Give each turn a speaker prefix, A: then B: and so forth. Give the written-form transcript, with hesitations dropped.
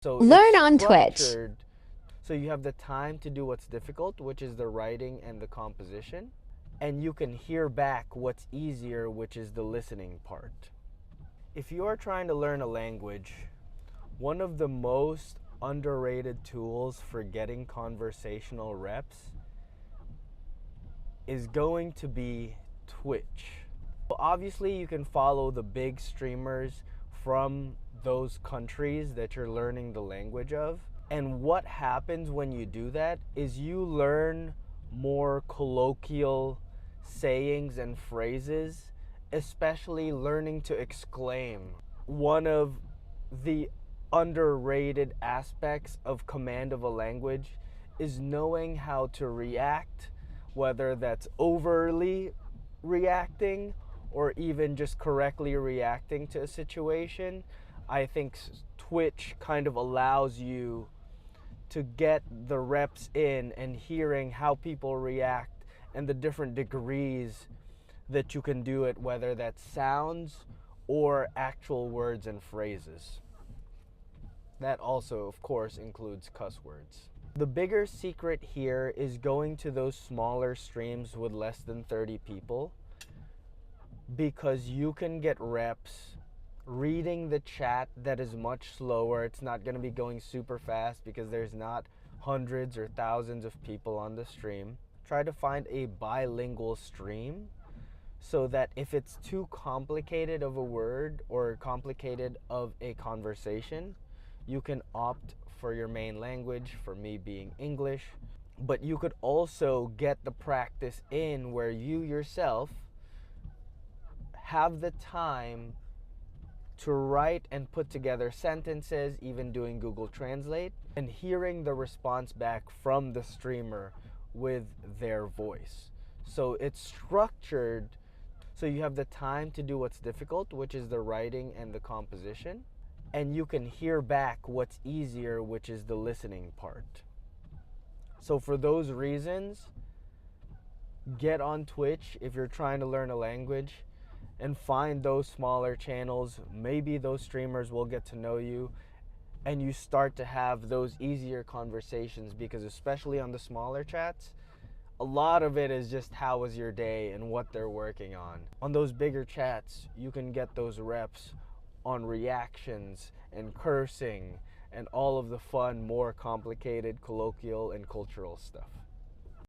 A: So it's
B: Learn on Twitch.
A: structured so you have the time to do what's difficult, which is the writing and the composition, and you can hear back what's easier, which is the listening part. If you are trying to learn a language, one of the most underrated tools for getting conversational reps is going to be Twitch. Obviously, you can follow the big streamers from those countries that you're learning the language of. And what happens when you do that is you learn more colloquial sayings and phrases, especially learning to exclaim. One of the underrated aspects of command of a language is knowing how to react, whether that's overly reacting or even just correctly reacting to a situation. I think Twitch kind of allows you to get the reps in and hearing how people react and the different degrees that you can do it, whether that's sounds or actual words and phrases. That also, of course, includes cuss words. The bigger secret here is going to those smaller streams with less than 30 people, because you can get reps reading the chat that is much slower. It's not going to be going super fast because there's not hundreds or thousands of people on the stream. Try to find a bilingual stream so that if it's too complicated of a word or complicated of a conversation, you can opt for your main language, for me being English. But you could also get the practice in where you yourself have the time to write and put together sentences, even doing Google Translate, and hearing the response back from the streamer with their voice. So it's structured so you have the time to do what's difficult, which is the writing and the composition, and you can hear back what's easier, which is the listening part. So for those reasons, get on Twitch if you're trying to learn a language and find those smaller channels. Maybe those streamers will get to know you and you start to have those easier conversations, because especially on the smaller chats, a lot of it is just how was your day and what they're working on. On those bigger chats, you can get those reps on reactions and cursing and all of the fun, more complicated colloquial and cultural stuff.